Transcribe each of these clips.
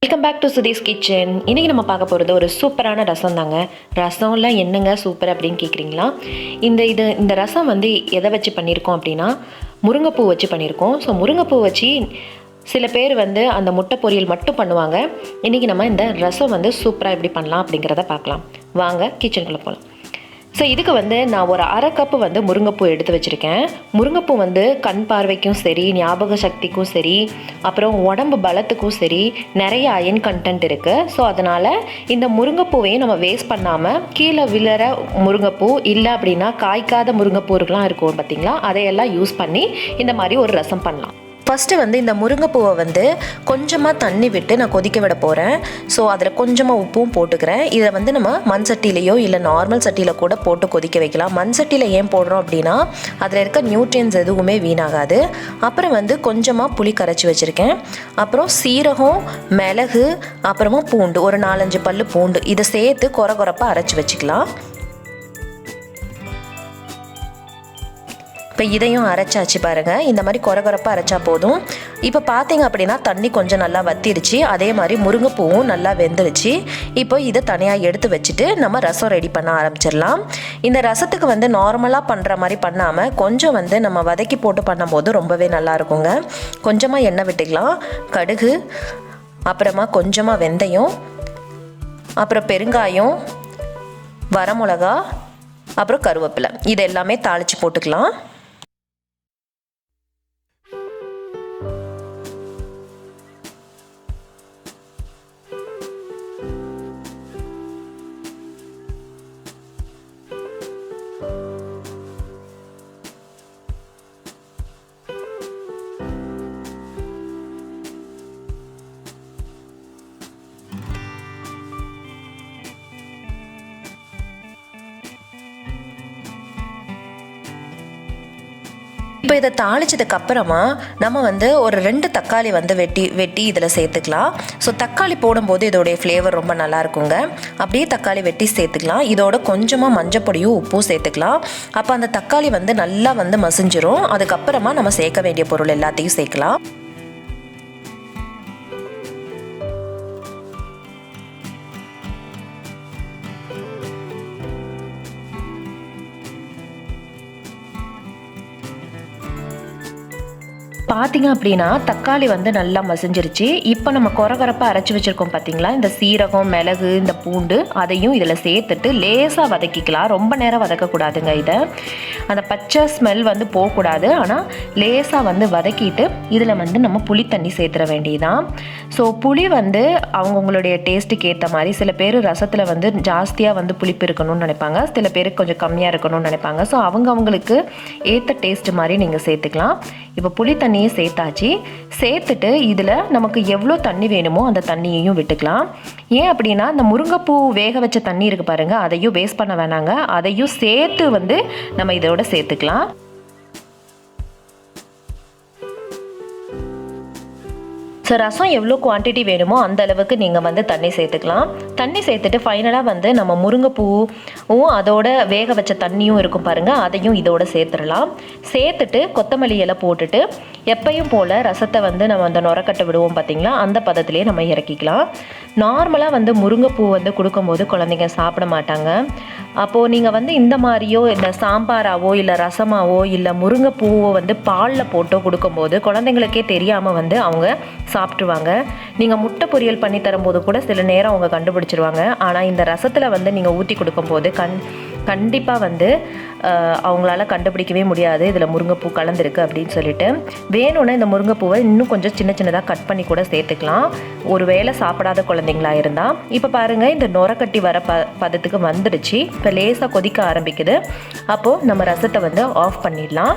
Welcome back to Sudhees kitchen. இன்றைக்கி நம்ம பார்க்க போகிறது ஒரு சூப்பரான ரசம் தாங்க. ரசம்ல என்னங்க சூப்பர் அப்படின்னு கேட்குறீங்களா? இந்த ரசம் வந்து எதை வச்சு பண்ணியிருக்கோம் அப்படின்னா முருங்கைப்பூ வச்சு பண்ணியிருக்கோம். ஸோ முருங்கைப்பூ வச்சு சில பேர் வந்து அந்த முட்டை பொரியல் மட்டும் பண்ணுவாங்க. இன்றைக்கி நம்ம இந்த ரசம் வந்து சூப்பராக எப்படி பண்ணலாம் அப்படிங்கிறத பார்க்கலாம். வாங்க கிச்சனுக்குள்ளே போகலாம். ஸோ இதுக்கு வந்து நான் ஒரு அரை கப்பு வந்து முருங்கைப்பூ எடுத்து வச்சுருக்கேன். முருங்கைப்பூ வந்து கண் பார்வைக்கும் சரி, ஞாபக சக்திக்கும் சரி, அப்புறம் உடம்பு பலத்துக்கும் சரி நிறைய அயன் கண்டென்ட் இருக்குது. ஸோ அதனால் இந்த முருங்கைப்பூவையும் நம்ம வேஸ்ட் பண்ணாமல் கீழே விழுற முருங்கைப்பூ இல்லை அப்படின்னா காய்க்காத முருங்கைப்பூருக்கெலாம் இருக்கும் பார்த்திங்களா, அதையெல்லாம் யூஸ் பண்ணி இந்த மாதிரி ஒரு ரசம் பண்ணலாம். ஃபஸ்ட்டு வந்து இந்த முருங்கைப்பூவை வந்து கொஞ்சமாக தண்ணி விட்டு நான் கொதிக்க விட போகிறேன். ஸோ அதில் கொஞ்சமாக உப்பும் போட்டுக்கிறேன். இதை வந்து நம்ம மண் சட்டியிலையோ இல்லை நார்மல் சட்டியில் கூட போட்டு கொதிக்க வைக்கலாம். மண் சட்டியில் ஏன் போடுறோம் அப்படின்னா அதில் இருக்க நியூட்ரியன்ஸ் எதுவுமே வீணாகாது. அப்புறம் வந்து கொஞ்சமாக புளி கரைச்சி வச்சுருக்கேன். அப்புறம் சீரகம், மிளகு, அப்புறமா பூண்டு, ஒரு 4-5 பல்லு பூண்டு, இதை சேர்த்து கொரப்பாக அரைச்சி வச்சுக்கலாம். இப்போ இதையும் அரைச்சாச்சு பாருங்கள். இந்த மாதிரி கொரப்பாக அரைச்சா போதும். இப்போ பார்த்தீங்க அப்படின்னா தண்ணி கொஞ்சம் நல்லா வத்திடுச்சு. அதே மாதிரி முருங்கைப்பூவும் நல்லா வெந்துடுச்சு. இப்போ இதை தனியாக எடுத்து வச்சுட்டு நம்ம ரசம் ரெடி பண்ண ஆரம்பிச்சிடலாம். இந்த ரசத்துக்கு வந்து நார்மலாக பண்ணுற மாதிரி பண்ணாமல் கொஞ்சம் வந்து நம்ம வதக்கி போட்டு பண்ணும்போது ரொம்பவே நல்லா இருக்குங்க. கொஞ்சமாக எண்ணெய் விட்டுக்கலாம், கடுகு, அப்புறமா கொஞ்சமாக வெந்தயம், அப்புறம் பெருங்காயம், வரமிளகா, அப்புறம் கருவேப்பிலை, இது எல்லாமே தாளித்து போட்டுக்கலாம். இப்போ இதை தாளிச்சதுக்கப்புறமா நம்ம வந்து ஒரு 2 தக்காளி வந்து வெட்டி இதில் சேர்த்துக்கலாம். ஸோ தக்காளி போடும்போது இதோடைய ஃப்ளேவர் ரொம்ப நல்லா இருக்குங்க. அப்படியே தக்காளி வெட்டி சேர்த்துக்கலாம். இதோட கொஞ்சமாக மஞ்சப்பொடியும் உப்பும் சேர்த்துக்கலாம். அப்போ அந்த தக்காளி வந்து நல்லா வந்து மசிஞ்சிரும். அதுக்கப்புறமா நம்ம சேர்க்க வேண்டிய பொருள் எல்லாத்தையும் சேர்க்கலாம். பார்த்தீங்க அப்படின்னா தக்காளி வந்து நல்லா மசிஞ்சிருச்சு. இப்போ நம்ம கொரப்பாக அரைச்சி வச்சுருக்கோம் பார்த்தீங்களா, இந்த சீரகம், மிளகு, இந்த பூண்டு, அதையும் இதில் சேர்த்துட்டு லேசாக வதக்கிக்கலாம். ரொம்ப நேரம் வதக்கக்கூடாதுங்க. இதை அந்த பச்சை ஸ்மெல் வந்து போகக்கூடாது. ஆனால் லேசாக வந்து வதக்கிட்டு இதில் வந்து நம்ம புளி தண்ணி சேர்த்துற வேண்டியதான். ஸோ புளி வந்து அவங்கவுங்களுடைய டேஸ்ட்டுக்கு ஏற்ற மாதிரி, சில பேர் ரசத்தில் வந்து ஜாஸ்தியாக வந்து புளிப்பு இருக்கணும்னு நினைப்பாங்க, சில பேருக்கு கொஞ்சம் கம்மியாக இருக்கணும்னு நினைப்பாங்க. ஸோ அவங்களுக்கு ஏற்ற டேஸ்ட் மாதிரி நீங்கள் சேர்த்துக்கலாம். இப்போ புளி தண்ணியை சேர்த்தாச்சு. சேர்த்துட்டு இதில் நமக்கு எவ்வளோ தண்ணி வேணுமோ அந்த தண்ணியையும் விட்டுக்கலாம். ஏன் அப்படின்னா இந்த முருங்கைப்பூ வேக வச்ச தண்ணி இருக்குது பாருங்கள், அதையும் வேஸ்ட் பண்ண வேணாங்க. அதையும் சேர்த்து வந்து நம்ம இதோட சேர்த்துக்கலாம். ஸோ ரசம் எவ்வளோ குவான்டிட்டி வேணுமோ அந்த அளவுக்கு நீங்கள் வந்து தண்ணி சேர்த்துக்கலாம். தண்ணி சேர்த்துட்டு ஃபைனலாக வந்து நம்ம முருங்கைப்பூவும் அதோட வேக வச்ச தண்ணியும் இருக்கும் பாருங்கள், அதையும் இதோட சேர்த்துடலாம். சேர்த்துட்டு கொத்தமல்லி இலை போட்டுட்டு எப்பையும் போல் ரசத்தை வந்து நம்ம அந்த நுரக்கட்டை விடுவோம் பார்த்திங்களா, அந்த பதத்திலே நம்ம இறக்கிக்கலாம். நார்மலாக வந்து முருங்கைப்பூ வந்து கொடுக்கும்போது குழந்தைங்க சாப்பிட மாட்டாங்க. அப்போது நீங்கள் வந்து இந்த மாதிரியோ இந்த சாம்பாராவோ இல்லை ரசமாவோ இல்லை முருங்கைப்பூவோ வந்து பாலில் போட்டோ கொடுக்கும்போது குழந்தைங்களுக்கே தெரியாமல் வந்து அவங்க சாப்பிட்ருவாங்க. நீங்கள் முட்டை பொரியல் பண்ணி தரும்போது கூட சில நேரம் அவங்க கண்டுபிடிச்சிருவாங்க. ஆனால் இந்த ரசத்தில் வந்து நீங்கள் ஊற்றி கொடுக்கும்போது கண்டிப்பாக வந்து அவங்களால கண்டுபிடிக்கவே முடியாது இதில் முருங்கைப்பூ கலந்துருக்கு அப்படின்னு சொல்லிட்டு. வேணும்னா இந்த முருங்கைப்பூவை இன்னும் கொஞ்சம் சின்னதாக கட் பண்ணி கூட சேர்த்துக்கலாம், ஒரு வேளை சாப்பிடாத குழந்தைங்களா இருந்தால். இப்போ பாருங்கள், இந்த நுரக்கட்டி வர பதத்துக்கு வந்துடுச்சு. இப்போ லேசாக கொதிக்க ஆரம்பிக்குது. அப்போது நம்ம ரசத்தை வந்து ஆஃப் பண்ணிடலாம்.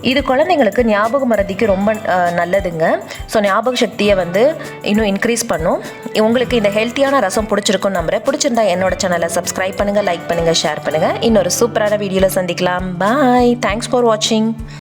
இது குழந்தைங்களுக்கு ஞாபக மறதிக்கு ரொம்ப நல்லதுங்க. ஸோ ஞாபக சக்தியை வந்து இன்னும் இன்க்ரீஸ் பண்ணும். உங்களுக்கு இந்த ஹெல்த்தியான ரசம் பிடிச்சிருக்குன்னு நம்புகிறேன். பிடிச்சிருந்தா என்னோட சேனலை சப்ஸ்கிரைப் பண்ணுங்கள், லைக் பண்ணுங்கள், ஷேர் பண்ணுங்கள். இன்னொரு சூப்பரான வீடியோவில் சந்திக்கலாம். பாய். தேங்க்ஸ் ஃபார் வாட்சிங்.